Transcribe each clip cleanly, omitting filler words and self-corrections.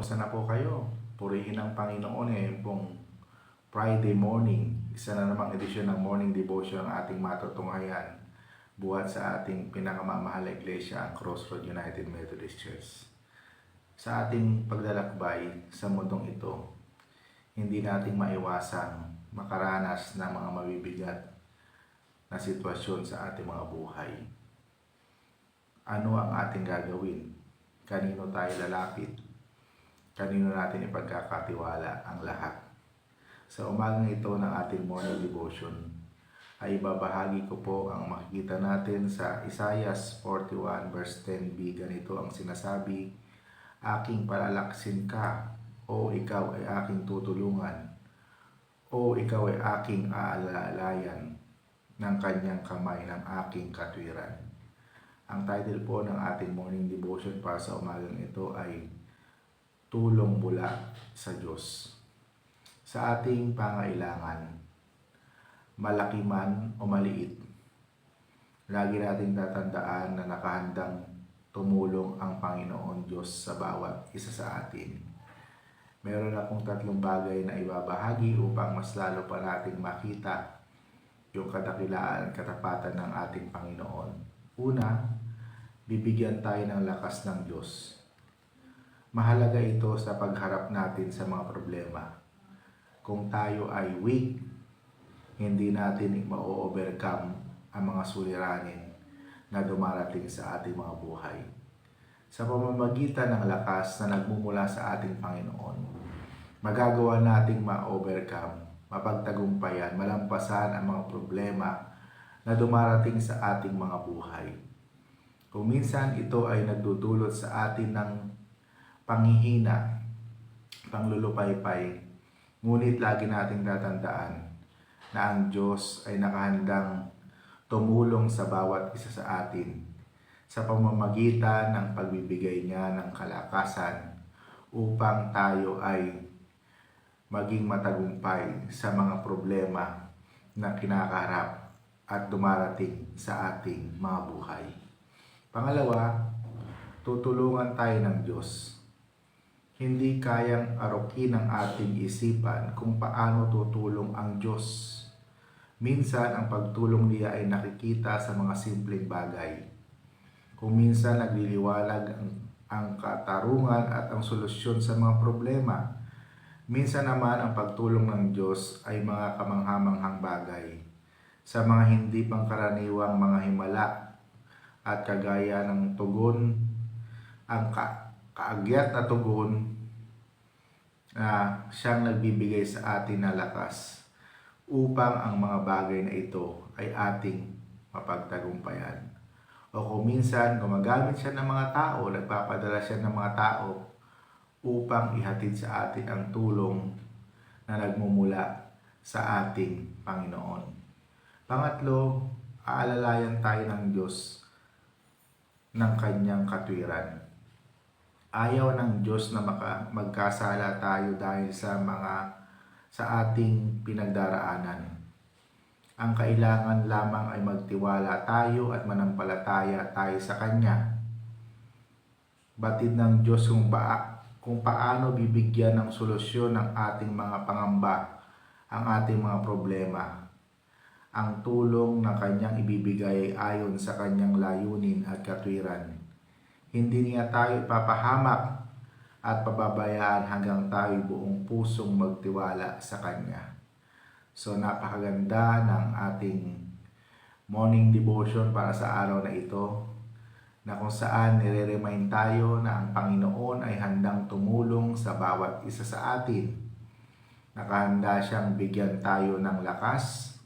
Kamusta na po kayo? Purihin ang Panginoon ngayon pong Friday morning. Isa na namang edisyon ng morning devotion ang ating matutunghayan buhat sa ating pinakamamahal na iglesia, ang Crossroad United Methodist Church. Sa ating paglalakbay sa mundong ito, hindi nating maiwasang makaranas ng mga mabibigat na sitwasyon sa ating mga buhay. Ano ang ating gagawin? Kanino tayo lalapit? Kanino natin ipagkakatiwala ang lahat? Sa umagang ito ng ating morning devotion, ay babahagi ko po ang makikita natin sa Isaiah 41 verse 10b. Ganito ang sinasabi, "Aking palalaksin ka, o ikaw ay aking tutulungan, o ikaw ay aking aalalayan ng kanyang kamay ng aking katwiran." Ang title po ng ating morning devotion para sa umagang ito ay Tulong mula sa Diyos. Sa ating pangailangan, malaki man o maliit, lagi nating tatandaan na nakahandang tumulong ang Panginoon Diyos sa bawat isa sa atin. Meron akong 3 bagay na ibabahagi upang mas lalo pa nating makita yung kadakilaan at katapatan ng ating Panginoon. Una, bibigyan tayo ng lakas ng Diyos. Mahalaga ito sa pagharap natin sa mga problema. Kung tayo ay weak, hindi natin ma-overcome ang mga suliranin na dumarating sa ating mga buhay. Sa pamamagitan ng lakas na nagmumula sa ating Panginoon, magagawa nating ma-overcome, mapagtagumpayan, malampasan ang mga problema na dumarating sa ating mga buhay. Kung minsan ito ay nagdudulot sa atin ng panghihina, panglulupaypay, ngunit lagi nating tatandaan na ang Diyos ay nakahandang tumulong sa bawat isa sa atin sa pamamagitan ng pagbibigay niya ng kalakasan upang tayo ay maging matagumpay sa mga problema na kinakaharap at dumarating sa ating mga buhay. Pangalawa, tutulungan tayo ng Diyos. Hindi kayang arukin ng ating isipan kung paano tutulong ang Diyos. Minsan, ang pagtulong niya ay nakikita sa mga simpleng bagay. Kung minsan nagliliwalag ang katarungan at ang solusyon sa mga problema, minsan naman ang pagtulong ng Diyos ay mga kamanghamanghang bagay sa mga hindi pangkaraniwang mga himala at kagaya ng tugon, ang kaagyat na tugon na siyang nagbibigay sa atin na lakas upang ang mga bagay na ito ay ating mapagtagumpayan. O kung minsan gumagamit siya ng mga tao, nagpapadala siya ng mga tao upang ihatid sa atin ang tulong na nagmumula sa ating Panginoon. Pangatlo, aalalayan tayo ng Diyos ng kanyang katwiran. Ayaw ng Diyos na magkasala tayo dahil sa ating pinagdaraanan. Ang kailangan lamang ay magtiwala tayo at manampalataya tayo sa Kanya. Batid ng Diyos kung paano bibigyan ng solusyon ng ating mga pangamba, ang ating mga problema. Ang tulong na Kanyang ibibigay ay ayon sa Kanyang layunin at katwiran. Hindi niya tayo ipapahamak at pababayaan hanggang tayo buong pusong magtiwala sa Kanya. So napakaganda ng ating morning devotion para sa araw na ito, na kung saan nire-remind tayo na ang Panginoon ay handang tumulong sa bawat isa sa atin. Nakahanda siyang bigyan tayo ng lakas,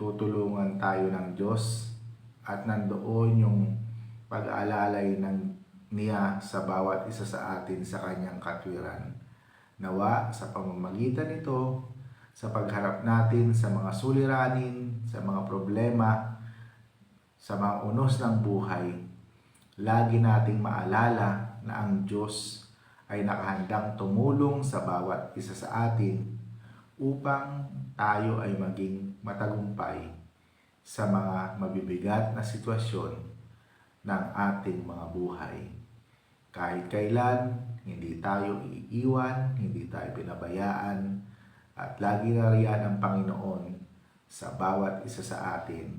tutulungan tayo ng Diyos, at nandoon yung pag-aalalay niya sa bawat isa sa atin sa kanyang katwiran. Nawa sa pamamagitan nito, sa pagharap natin sa mga suliranin, sa mga problema, sa mga unos ng buhay, lagi nating maalala na ang Diyos ay nakahandang tumulong sa bawat isa sa atin upang tayo ay maging matagumpay sa mga mabibigat na sitwasyon ng ating mga buhay. Kahit kailan, hindi tayo iiwan, hindi tayo pinabayaan, at lagi na riyan ang Panginoon sa bawat isa sa atin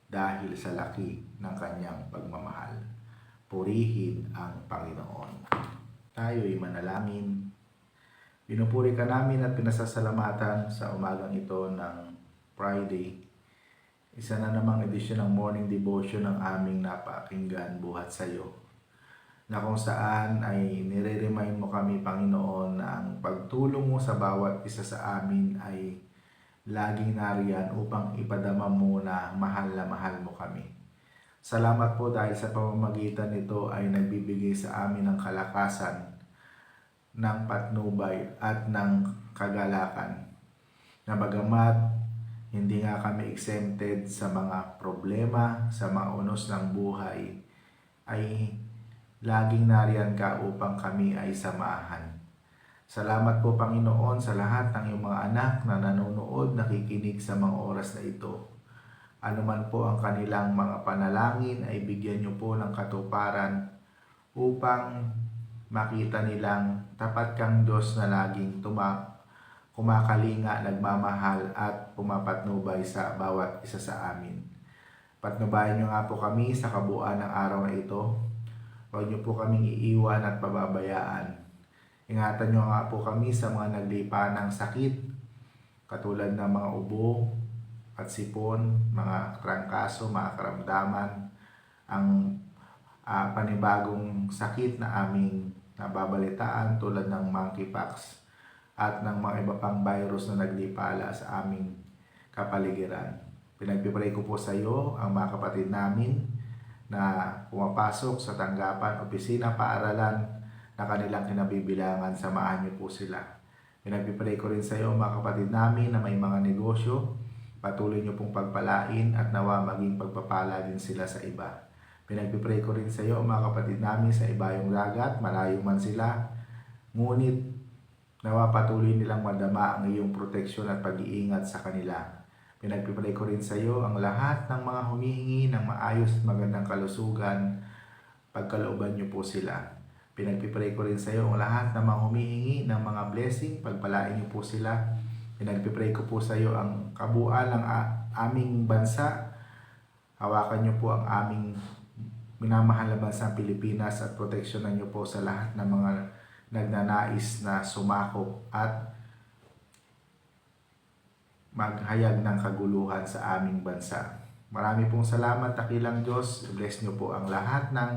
dahil sa laki ng kanyang pagmamahal. Purihin ang Panginoon. Tayo'y manalangin. Pinupuri ka namin at pinasasalamatan sa umagang ito ng Friday. Isa na namang edisyon ng morning devotion ng aming napakinggan buhat sa iyo, na kung saan ay nire-remind mo kami, Panginoon, na ang pagtulong mo sa bawat isa sa amin ay laging nariyan upang ipadama mo na mahal mo kami. Salamat po dahil sa pamamagitan nito ay nagbibigay sa amin ng kalakasan, ng patnubay at ng kagalakan, na bagamat hindi nga kami exempted sa mga problema, sa mga unos ng buhay, ay laging nariyan ka upang kami ay samahan. Salamat po, Panginoon, sa lahat ng iyong mga anak na nanonood, nakikinig sa mga oras na ito. Ano man po ang kanilang mga panalangin ay bigyan niyo po ng katuparan upang makita nilang tapat kang Diyos na laging kumakalinga, nagmamahal at pumapatnubay sa bawat isa sa amin. Patnubayan niyo nga po kami sa kabuuan ng araw na ito. Huwag niyo po kaming iiwan at pababayaan. Ingatan niyo nga po kami sa mga naglipa ng sakit, katulad ng mga ubo at sipon, mga trangkaso, mga karamdaman, ang panibagong sakit na aming nababalitaan tulad ng monkeypox at ng mga iba pang virus na naglipala sa aming kapaligiran. Pinagpipray ko po sa iyo ang mga kapatid namin na pumapasok sa tanggapan, opisina, paaralan na kanilang kinabibilangan. Samahan niyo po sila. Pinagpipray ko rin sa iyo mga kapatid namin na may mga negosyo. Patuloy niyo pong pagpalain at nawa maging pagpapala din sila sa iba. Pinagpipray ko rin sa iyo mga kapatid namin sa ibayong dagat, malayo man sila, ngunit nawa patuloy nilang madama ang iyong proteksyon at pag-iingat sa kanila. Pinagpipray ko rin sa iyo ang lahat ng mga humihingi ng maayos at magandang kalusugan, pagkalooban niyo po sila. Pinagpipray ko rin sa iyo ang lahat ng mga humihingi ng mga blessing, pagpalain niyo po sila. Pinagpipray ko po sa iyo ang kabuuan ng aming bansa. Hawakan niyo po ang aming minamahal na bansang Pilipinas at proteksyonan niyo po sa lahat ng mga nagnanais na sumakop at maghayag ng kaguluhan sa aming bansa. Marami pong salamat, dakilang Diyos. Bless niyo po ang lahat ng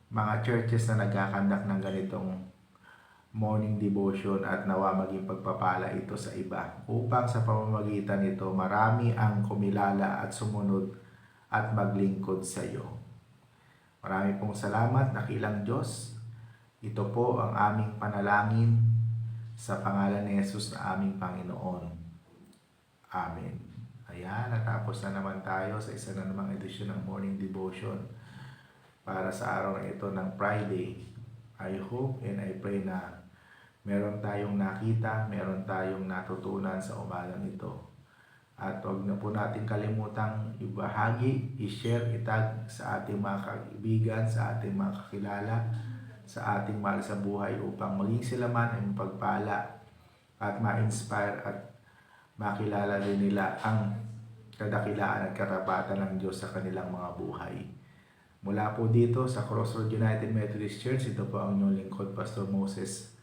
mga churches na nagkakandak ng ganitong morning devotion at nawa maging pagpapala ito sa iba upang sa pamamagitan nito marami ang kumilala at sumunod at maglingkod sa iyo. Marami pong salamat, dakilang Diyos. Ito po ang aming panalangin sa pangalan ni Jesus na aming Panginoon. Amen. Ayan, natapos na naman tayo sa isa na namang edisyon ng morning devotion para sa araw na ito ng Friday. I hope and I pray na meron tayong nakita, meron tayong natutunan sa umagang ito. At huwag na po natin kalimutang ibahagi, i-share, itag sa ating mga kaibigan, sa ating mga kakilala, sa ating mahal sa buhay upang maging sila man ay mapagpala at ma-inspire at makilala din nila ang kadakilaan at karapatan ng Diyos sa kanilang mga buhay. Mula po dito sa Crossroad United Methodist Church, ito po ang inyong lingkod, Pastor Moses.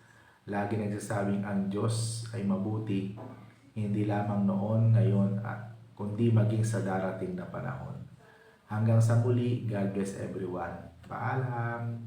Lagi nagsasabing ang Diyos ay mabuti, hindi lamang noon, ngayon, at kundi maging sa darating na panahon. Hanggang sa muli, God bless everyone. Paalam!